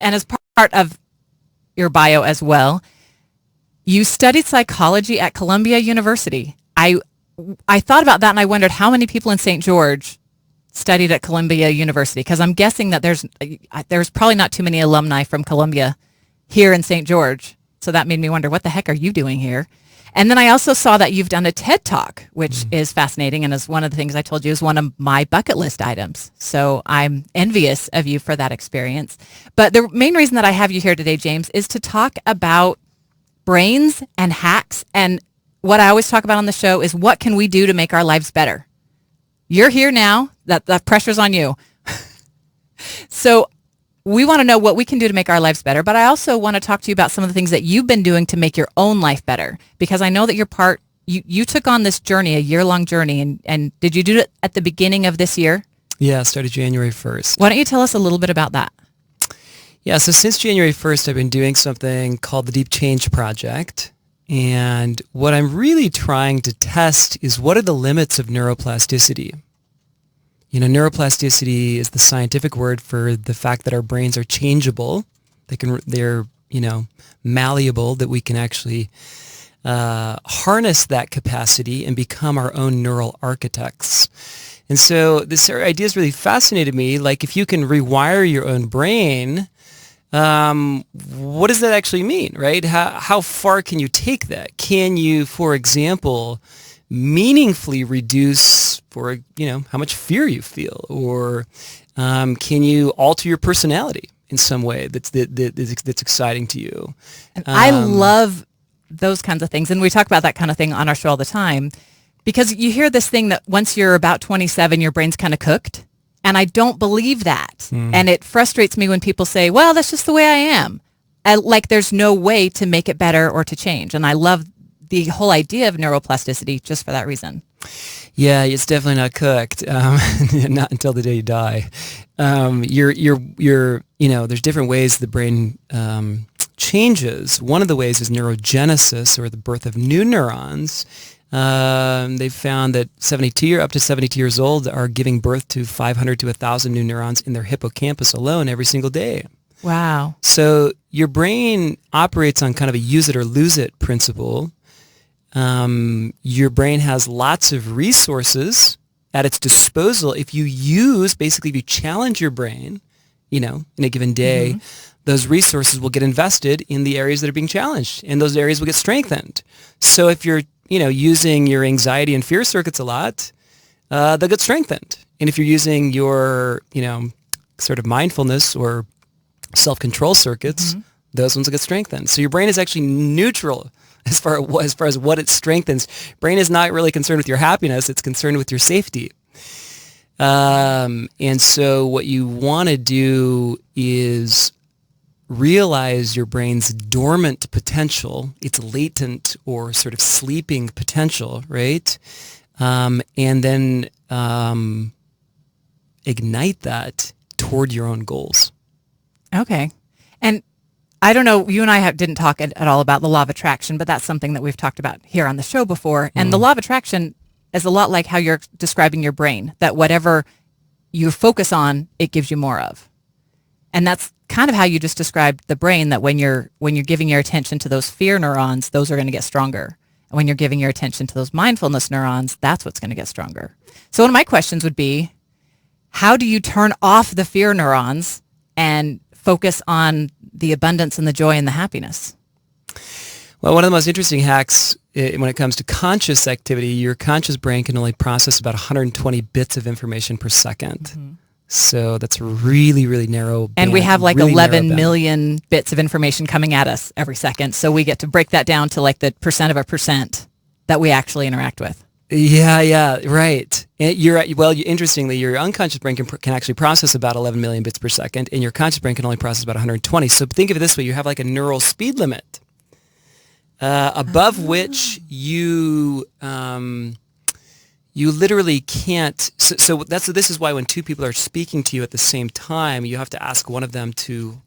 and as part of your bio as well, you studied psychology at Columbia University. I thought about that and I wondered how many people in St. George studied at Columbia University, because I'm guessing that there's probably not too many alumni from Columbia here in St. George. So that made me wonder, what the heck are you doing here? And then I also saw that you've done a TED Talk, which is fascinating, and is one of the things I told you is one of my bucket list items. So I'm envious of you for that experience. But the main reason that I have you here today, James, is to talk about brains and hacks. And what I always talk about on the show is, what can we do to make our lives better? You're here now. That pressure's on you. So we want to know what we can do to make our lives better, but I also want to talk to you about some of the things that you've been doing to make your own life better, because I know that you took on this journey, a year-long journey, and did you do it at the beginning of this year? Yeah, started January 1st. Why don't you tell us a little bit about that? Yeah, so since January 1st, I've been doing something called the Deep Change Project, and what I'm really trying to test is, what are the limits of neuroplasticity? You know, neuroplasticity is the scientific word for the fact that our brains are changeable. They're malleable, that we can actually harness that capacity and become our own neural architects. And so this idea has really fascinated me. Like, if you can rewire your own brain, what does that actually mean, right? How far can you take that? Can you, for example, meaningfully reduce how much fear you feel, or can you alter your personality in some way that's exciting to you? And I love those kinds of things, and we talk about that kind of thing on our show all the time, because you hear this thing that once you're about 27, your brain's kind of cooked, and I don't believe that. And it frustrates me when people say, well, that's just the way I am. Like, there's no way to make it better or to change. And I love the whole idea of neuroplasticity just for that reason. Yeah, it's definitely not cooked. Not until the day you die. There's different ways the brain changes. One of the ways is neurogenesis, or the birth of new neurons. They've found that up to 72 years old are giving birth to 500 to 1,000 new neurons in their hippocampus alone every single day. Wow. So your brain operates on kind of a use it or lose it principle. Your brain has lots of resources at its disposal. If you challenge your brain, in a given day, those resources will get invested in the areas that are being challenged, and those areas will get strengthened. So if you're, using your anxiety and fear circuits a lot, they'll get strengthened. And if you're using your, sort of mindfulness or self-control circuits, those ones will get strengthened. So your brain is actually neutral as far as what it strengthens. Brain is not really concerned with your happiness, it's concerned with your safety. And so what you want to do is realize your brain's dormant potential, its latent or sort of sleeping potential, right? And then ignite that toward your own goals. Okay. And I don't know, you and I didn't talk at all about the law of attraction, but that's something that we've talked about here on the show before. And the law of attraction is a lot like how you're describing your brain, that whatever you focus on, it gives you more of. And that's kind of how you just described the brain, that when you're giving your attention to those fear neurons, those are going to get stronger. And when you're giving your attention to those mindfulness neurons, that's what's going to get stronger. So one of my questions would be, how do you turn off the fear neurons and focus on the abundance and the joy and the happiness? Well, one of the most interesting hacks when it comes to conscious activity, your conscious brain can only process about 120 bits of information per second. So that's a really, really narrow band. And we have like really 11 million bits of information coming at us every second. So we get to break that down to like the percent of a percent that we actually interact with. Yeah, right. And interestingly, your unconscious brain can actually process about 11 million bits per second, and your conscious brain can only process about 120. So think of it this way: you have like a neural speed limit, above which you literally can't. So this is why when two people are speaking to you at the same time, you have to ask one of them to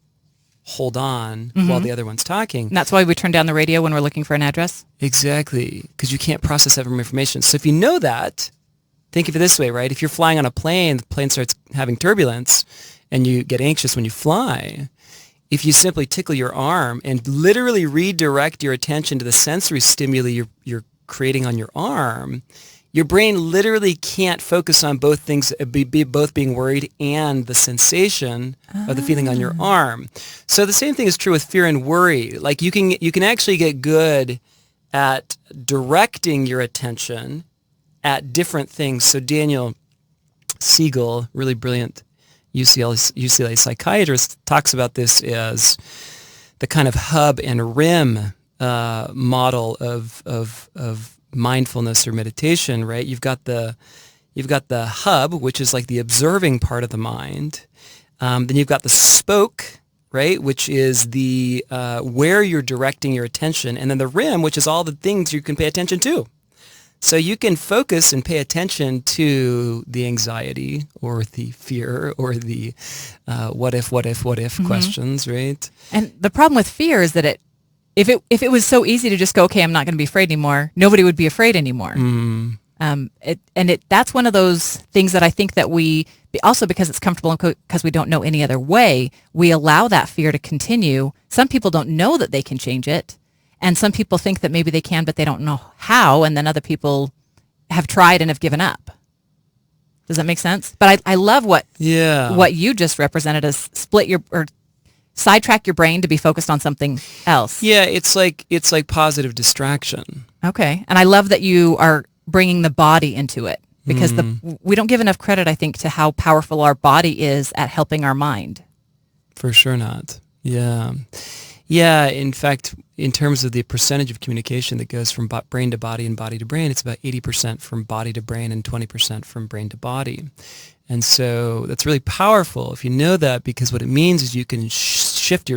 hold on while the other one's talking. And that's why we turn down the radio when we're looking for an address? Exactly, because you can't process every information. So if you know that, think of it this way, right? If you're flying on a plane, the plane starts having turbulence, and you get anxious when you fly, if you simply tickle your arm and literally redirect your attention to the sensory stimuli you're creating on your arm, your brain literally can't focus on both things, both being worried and the sensation of the feeling on your arm. So the same thing is true with fear and worry. Like you can actually get good at directing your attention at different things. So Daniel Siegel, really brilliant UCLA psychiatrist, talks about this as the kind of hub and rim model of mindfulness or meditation, right? You've got the hub, which is like the observing part of the mind. Then you've got the spoke, right, which is the where you're directing your attention, and then the rim, which is all the things you can pay attention to. So you can focus and pay attention to the anxiety or the fear or the what if questions, right? And the problem with fear is that if it was so easy to just go, okay, I'm not going to be afraid anymore, nobody would be afraid anymore. That's one of those things that I think that we, also because it's comfortable and because we don't know any other way, we allow that fear to continue. Some people don't know that they can change it. And some people think that maybe they can, but they don't know how. And then other people have tried and have given up. Does that make sense? But I love what you just represented as sidetrack your brain to be focused on something else. Yeah, it's like positive distraction. Okay. And I love that you are bringing the body into it because we don't give enough credit, I think, to how powerful our body is at helping our mind. For sure not. Yeah. Yeah, in fact, in terms of the percentage of communication that goes from brain to body and body to brain, it's about 80% from body to brain and 20% from brain to body. And so that's really powerful if you know that, because what it means is you can shift your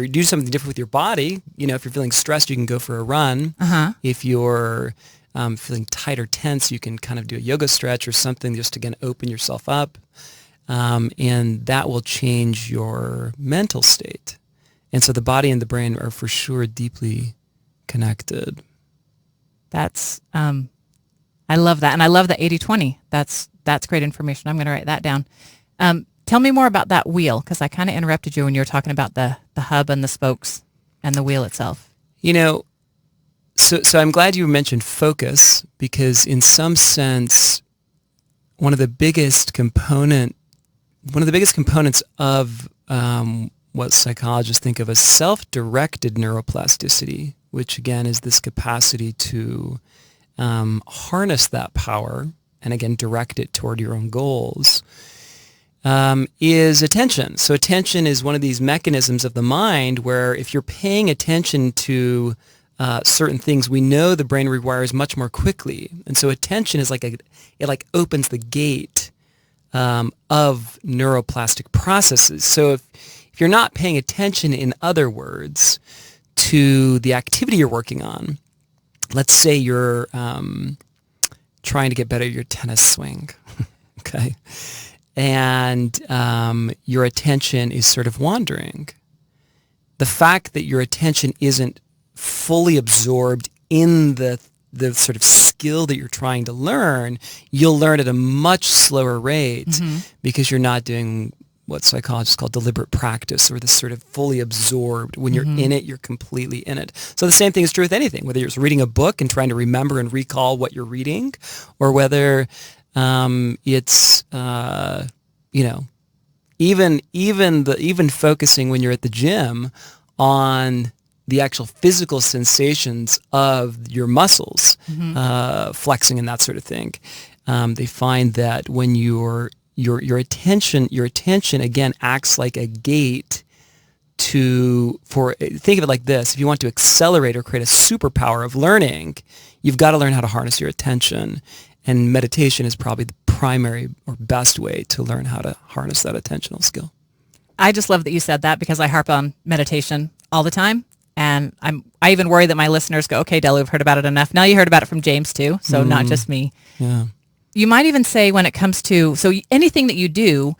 do something different with your body. You know, if you're feeling stressed, you can go for a run. If you're feeling tight or tense, you can kind of do a yoga stretch or something just to, again, open yourself up. And that will change your mental state. And so the body and the brain are for sure deeply connected. That's, I love that. And I love the 80-20. That's great information. I'm going to write that down. Tell me more about that wheel, because I kind of interrupted you when you were talking about the hub and the spokes and the wheel itself. You know, so I'm glad you mentioned focus, because in some sense, one of the biggest components of what psychologists think of as self-directed neuroplasticity, which again is this capacity to harness that power and again direct it toward your own goals, is attention. So attention is one of these mechanisms of the mind where if you're paying attention to certain things, we know the brain rewires much more quickly. And so attention is it opens the gate of neuroplastic processes. So if you're not paying attention, in other words, to the activity you're working on, let's say you're trying to get better at your tennis swing, okay, and your attention is sort of wandering. The fact that your attention isn't fully absorbed in the sort of skill that you're trying to learn, you'll learn at a much slower rate because you're not doing what psychologists call deliberate practice, or this sort of fully absorbed. When you're in it, you're completely in it. So the same thing is true with anything, whether you're reading a book and trying to remember and recall what you're reading, or whether it's even focusing when you're at the gym on the actual physical sensations of your muscles, flexing and that sort of thing. They find that when your attention again acts like a gate think of it like this: if you want to accelerate or create a superpower of learning, you've got to learn how to harness your attention. And meditation is probably the primary or best way to learn how to harness that attentional skill. I just love that you said that, because I harp on meditation all the time. And I even worry that my listeners go, okay, Della, we've heard about it enough. Now you heard about it from James too, so not just me. Yeah. You might even say when it comes to, so anything that you do,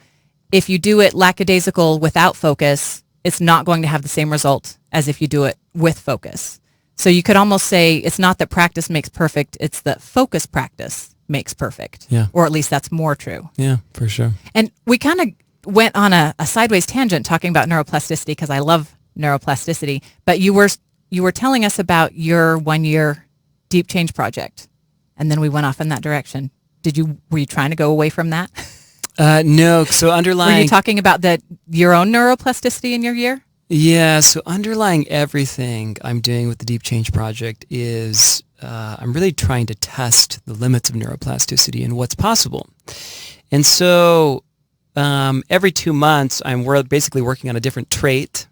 if you do it lackadaisical without focus, it's not going to have the same result as if you do it with focus. So you could almost say it's not that practice makes perfect, it's that focus practice makes perfect. Yeah. Or at least that's more true. Yeah, for sure. And we kind of went on a sideways tangent talking about neuroplasticity because I love neuroplasticity, but you were telling us about your 1-year deep change project, and then we went off in that direction. Were you trying to go away from that? No. So underlying... Were you talking about your own neuroplasticity in your year? Yeah. So underlying everything I'm doing with the Deep Change Project is I'm really trying to test the limits of neuroplasticity and what's possible. And so every 2 months, we're basically working on a different trait.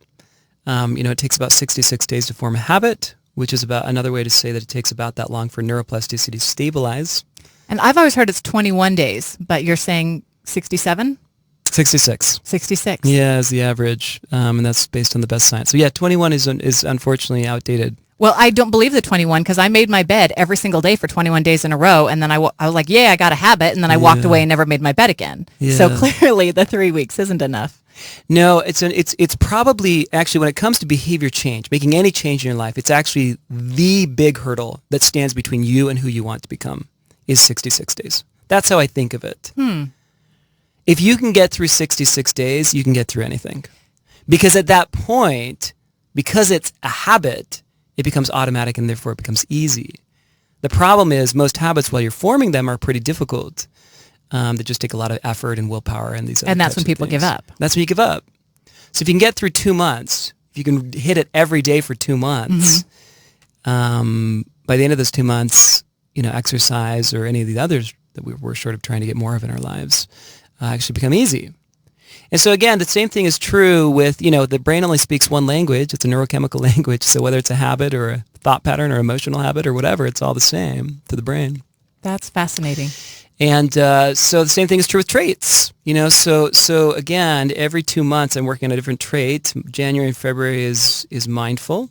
It takes about 66 days to form a habit, which is about another way to say that it takes about that long for neuroplasticity to stabilize. And I've always heard it's 21 days, but you're saying 67? 66. 66. Yeah, is the average, and that's based on the best science. So yeah, 21 is unfortunately outdated. Well, I don't believe the 21 because I made my bed every single day for 21 days in a row, and then I was like, yeah, I got a habit, and then I walked away and never made my bed again. Yeah. So clearly the 3 weeks isn't enough. No, it's probably, actually, when it comes to behavior change, making any change in your life, it's actually the big hurdle that stands between you and who you want to become is 66 days. That's how I think of it. If you can get through 66 days, you can get through anything. Because at that point, because it's a habit, it becomes automatic and therefore it becomes easy. The problem is most habits, while you're forming them, are pretty difficult. They just take a lot of effort and willpower and these other And that's types when of people things. give up. That's when you give up. So if you can get through 2 months, if you can hit it every day for 2 months, by the end of those 2 months, exercise or any of the others that we're sort of trying to get more of in our lives actually become easy. And so again, the same thing is true with, the brain only speaks one language. It's a neurochemical language. So whether it's a habit or a thought pattern or emotional habit or whatever, it's all the same to the brain. That's fascinating. And so the same thing is true with traits. So again, every 2 months I'm working on a different trait. January and February is mindful.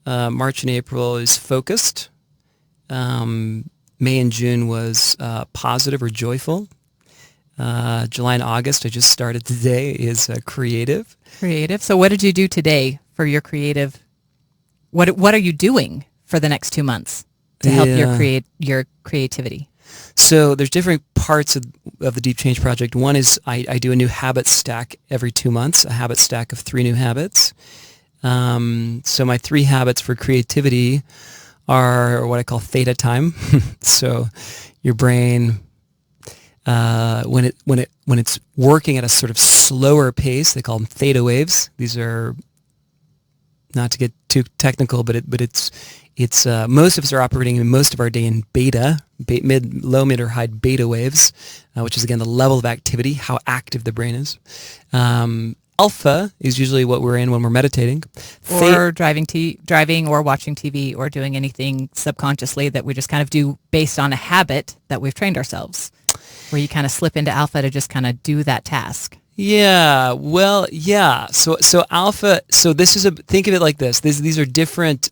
March and April is focused. May and June was positive or joyful. July and August, I just started today, is creative. Creative. So what did you do today for your creative? What are you doing for the next 2 months to help your creativity? So there's different parts of the Deep Change Project. One is I do a new habit stack every 2 months, a habit stack of 3 new habits. So my 3 habits for creativity are what I call theta time. So your brain, when it's working at a sort of slower pace, they call them theta waves. These are, not to get too technical, but it's most of us are operating in most of our day in low, mid, or high beta waves, which is again the level of activity, how active the brain is. Alpha is usually what we're in when we're meditating. Or driving or watching TV or doing anything subconsciously that we just kind of do based on a habit that we've trained ourselves, where you kind of slip into alpha to just kind of do that task. Yeah, well, yeah. So alpha, so think of it like this. These are different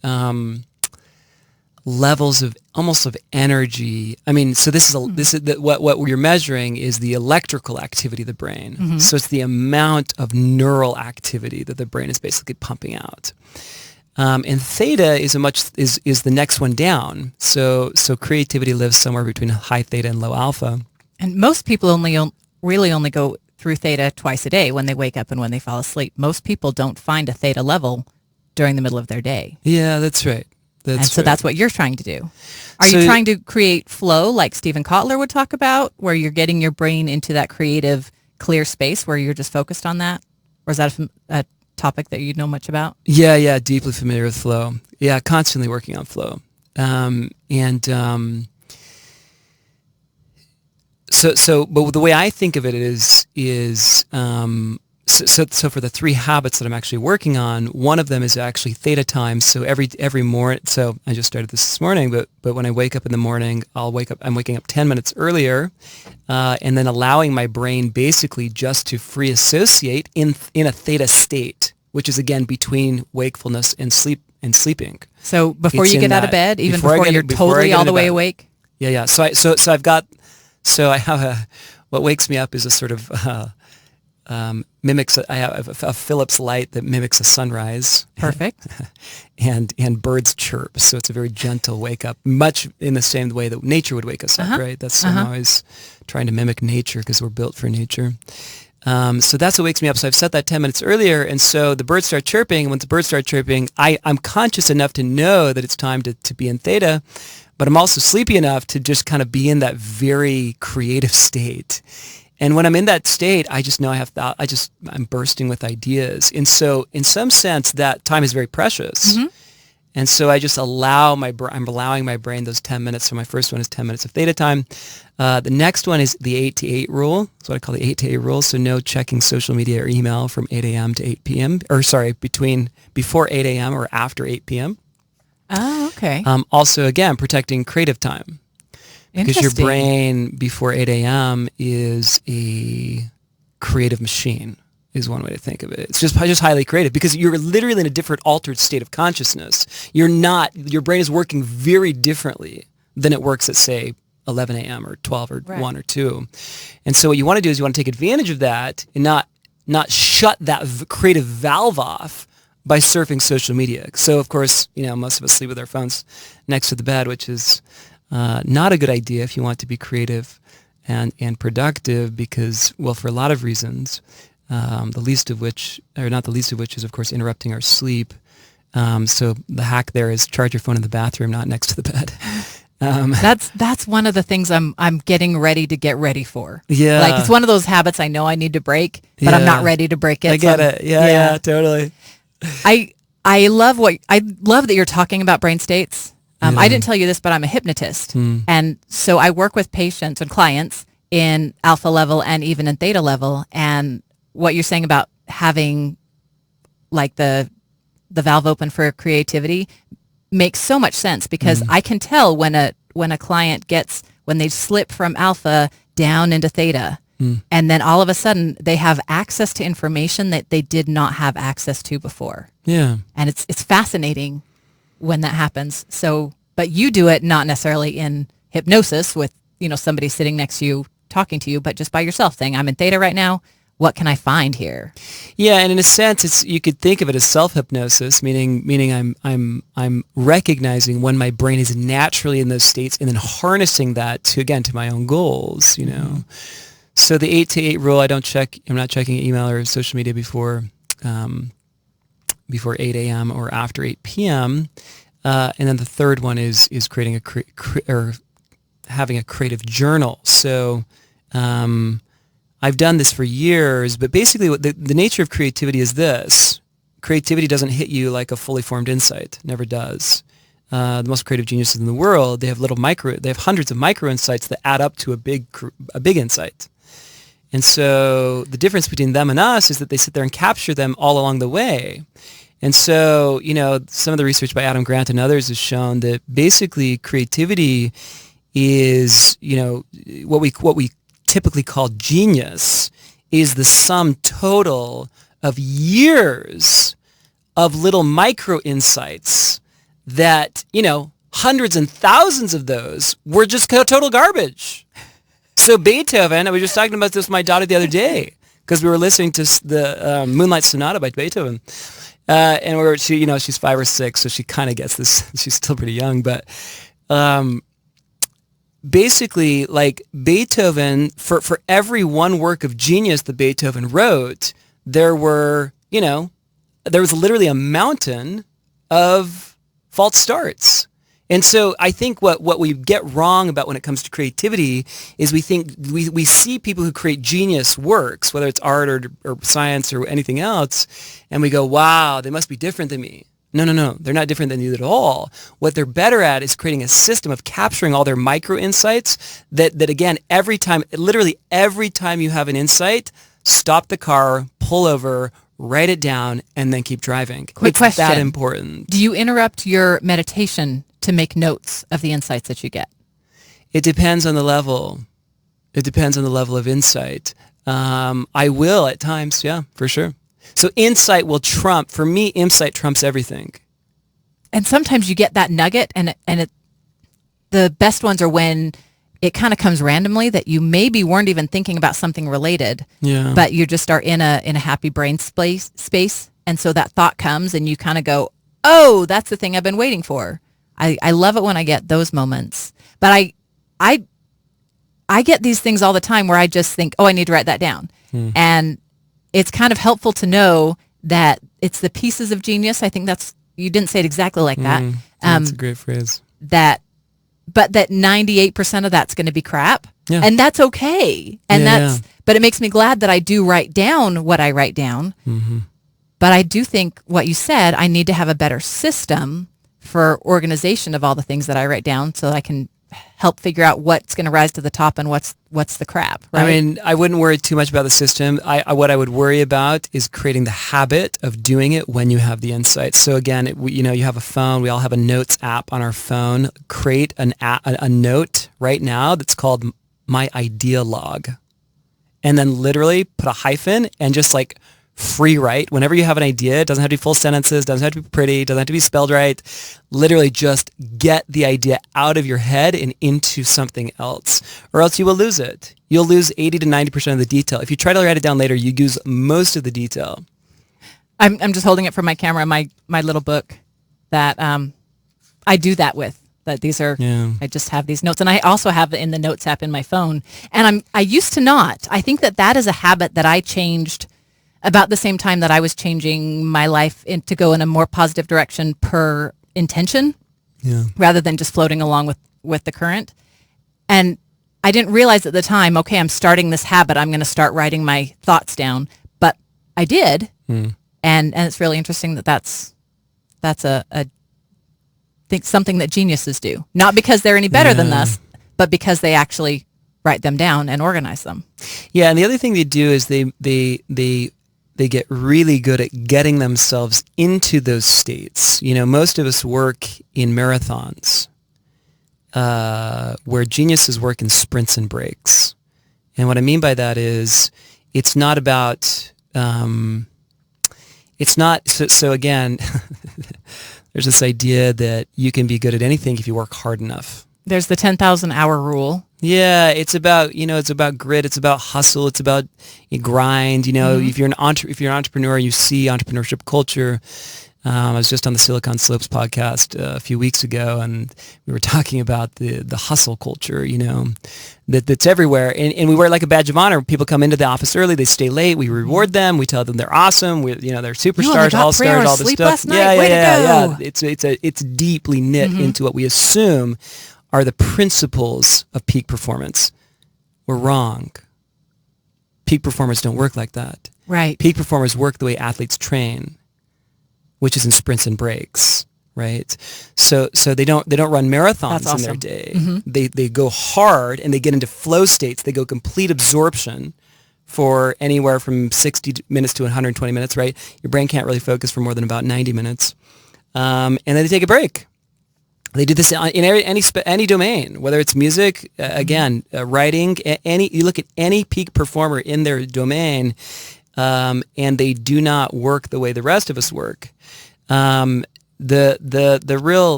levels of energy. I mean, so what you're measuring is the electrical activity of the brain. Mm-hmm. So it's the amount of neural activity that the brain is basically pumping out. And theta is the next one down. So creativity lives somewhere between high theta and low alpha. And most people really only go through theta twice a day, when they wake up and when they fall asleep. Most people don't find a theta level during the middle of their day. Yeah, that's right. So that's what you're trying to do. Are you trying to create flow like Stephen Kotler would talk about, where you're getting your brain into that creative, clear space where you're just focused on that? Or is that a topic that you know much about? Yeah, deeply familiar with flow. Yeah, constantly working on flow. But the way I think of it is so for the 3 habits that I'm actually working on, one of them is actually theta time. So every morning, so I just started this morning, but when I wake up in the morning, I'm waking up 10 minutes earlier, and then allowing my brain basically just to free associate in a theta state, which is again between wakefulness and sleeping. So before you get out of bed, even before you're totally all the way awake? Yeah. So I have what wakes me up is a sort of mimics. I have a Philips light that mimics a sunrise. Perfect. and birds chirp. So it's a very gentle wake up, much in the same way that nature would wake us up, right? I'm always trying to mimic nature because we're built for nature. So that's what wakes me up. So I've set that 10 minutes earlier. And so the birds start chirping. And once the birds start chirping, I'm conscious enough to know that it's time to be in theta, but I'm also sleepy enough to just kind of be in that very creative state. And when I'm in that state, I just know I'm bursting with ideas. And so in some sense, that time is very precious. Mm-hmm. And so I just I'm allowing my brain those 10 minutes. So my first one is 10 minutes of theta time. The next one is the 8 to 8 rule. That's what I call the 8 to 8 rule. So no checking social media or email from 8 a.m. to 8 p.m. Before 8 a.m. or after 8 p.m. Oh, okay. Also, again, protecting creative time. Because your brain before 8 a.m. is a creative machine, is one way to think of it. It's just highly creative because you're literally in a different altered state of consciousness. Your brain is working very differently than it works at, say, 11 a.m. or 12 or 1 or 2. And so what you want to do is you want to take advantage of that and not shut that creative valve off by surfing social media. So, of course, most of us sleep with our phones next to the bed, which is not a good idea if you want to be creative and productive because, well, for a lot of reasons, not the least of which is, of course, interrupting our sleep. So the hack there is charge your phone in the bathroom, not next to the bed. That's one of the things I'm getting ready to get ready for. Yeah. Like it's one of those habits I know I need to break, but I'm not ready to break it. I get it. Yeah, totally. I love that you're talking about brain states. I didn't tell you this, but I'm a hypnotist. And so I work with patients and clients in alpha level and even in theta level. And what you're saying about having like the valve open for creativity makes so much sense because I can tell when a client when they slip from alpha down into theta. And then all of a sudden they have access to information that they did not have access to before. Yeah. And it's fascinating when that happens. So, but you do it not necessarily in hypnosis with, somebody sitting next to you talking to you, but just by yourself saying, I'm in theta right now. What can I find here? Yeah, and in a sense, you could think of it as self-hypnosis, meaning I'm recognizing when my brain is naturally in those states and then harnessing that to my own goals, So the 8 to 8 rule, I'm not checking email or social media before 8 a.m. or after 8 p.m. And then the third one is creating or having a creative journal. So I've done this for years, but basically what the nature of creativity is this. Creativity doesn't hit you like a fully formed insight. Never does. The most creative geniuses in the world, they have hundreds of micro insights that add up to a big insight. And so the difference between them and us is that they sit there and capture them all along the way. And so, some of the research by Adam Grant and others has shown that basically creativity is, what we typically call genius is the sum total of years of little micro insights that, hundreds and thousands of those were just total garbage. So Beethoven, I was just talking about this with my daughter the other day because we were listening to the Moonlight Sonata by Beethoven. And she's 5 or 6, so she kind of gets this. She's still pretty young, but basically, like Beethoven, for every one work of genius that Beethoven wrote, there was literally a mountain of false starts. And so I think what we get wrong about when it comes to creativity is we think we see people who create genius works, whether it's art or science or anything else, and we go, wow, they must be different than me. No, they're not different than you at all. What they're better at is creating a system of capturing all their micro insights that again, literally every time you have an insight, stop the car, pull over, write it down, and then keep driving. Quick question. It's that important. Do you interrupt your meditation to make notes of the insights that you get? It depends on the level. It depends on the level of insight. I will at times, yeah, for sure. So insight will trump, for me, insight trumps everything. And sometimes you get that nugget, and the best ones are when it kind of comes randomly that you maybe weren't even thinking about something related, but you just are in a happy brain space. And so that thought comes and you kind of go, oh, that's the thing I've been waiting for. I love it when I get those moments. But I get these things all the time where I just think, oh, I need to write that down. And it's kind of helpful to know that it's the pieces of genius. I think you didn't say it exactly like that. That's a great phrase. But that 98% of that's going to be crap. Yeah. And that's okay. And but it makes me glad that I do write down what I write down. Mm-hmm. But I do think what you said, I need to have a better system for organization of all the things that I write down so that I can help figure out what's going to rise to the top and what's the crap. Right? I mean, I wouldn't worry too much about the system. What I would worry about is creating the habit of doing it when you have the insights. So again, you have a phone. We all have a notes app on our phone. Create a note right now that's called My Idea Log. And then literally put a hyphen and just like free write. Whenever you have an idea, it doesn't have to be full sentences, doesn't have to be pretty, doesn't have to be spelled right. Literally just get the idea out of your head and into something else, or else you will lose it. You'll lose 80 to 90% of the detail. If you try to write it down later, you lose most of the detail. I'm just holding it from my camera, my little book that I do that with. That these are, I just have these notes, and I also have it in the notes app in my phone. And I used to not. I think that is a habit that I changed about the same time that I was changing my life to go in a more positive direction per intention, rather than just floating along with the current. And I didn't realize at the time, okay, I'm starting this habit. I'm going to start writing my thoughts down. But I did, and it's really interesting that's something that geniuses do. Not because they're any better than us, but because they actually write them down and organize them. Yeah, and the other thing they do is they get really good at getting themselves into those states. Most of us work in marathons, where geniuses work in sprints and breaks. And what I mean by that is it's not about, so again, there's this idea that you can be good at anything if you work hard enough. There's the 10,000 hour rule. Yeah, it's about grit, it's about hustle, it's about grind. If you're an entrepreneur, you see entrepreneurship culture. I was just on the Silicon Slopes podcast a few weeks ago, and we were talking about the hustle culture, that's everywhere. And we wear it like a badge of honor. People come into the office early, they stay late, we reward them, we tell them they're awesome, they're superstars, all stars, all this stuff. Yeah. It's deeply knit into what we assume are the principles of peak performance. We're wrong. Peak performers don't work like that. Right. Peak performers work the way athletes train, which is in sprints and breaks, right? So they don't run marathons in their day. They go hard and they get into flow states. They go complete absorption for anywhere from 60 minutes to 120 minutes, right? Your brain can't really focus for more than about 90 minutes. And then they take a break. They do this in any domain, whether it's music, writing, you look at any peak performer in their domain, and they do not work the way the rest of us work. The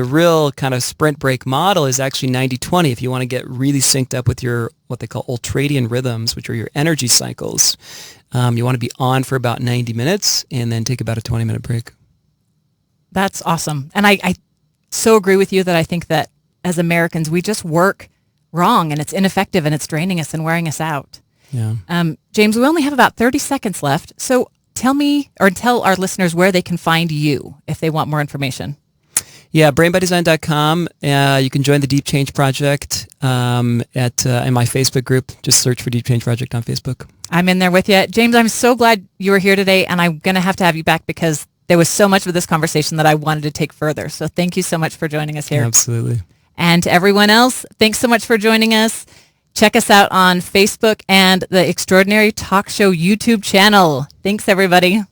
real kind of sprint break model is actually 90-20. If you want to get really synced up with your what they call ultradian rhythms, which are your energy cycles, you want to be on for about 90 minutes and then take about a 20-minute break. That's awesome. And I so agree with you that I think that as Americans, we just work wrong and it's ineffective and it's draining us and wearing us out. Yeah. James, we only have about 30 seconds left. So tell me or tell our listeners where they can find you if they want more information. Yeah, brainbydesign.com. You can join the Deep Change Project in my Facebook group. Just search for Deep Change Project on Facebook. I'm in there with you. James, I'm so glad you were here today, and I'm going to have you back because there was so much of this conversation that I wanted to take further. So thank you so much for joining us here. Absolutely. And to everyone else, thanks so much for joining us. Check us out on Facebook and the Extraordinary Talk Show YouTube channel. Thanks, everybody.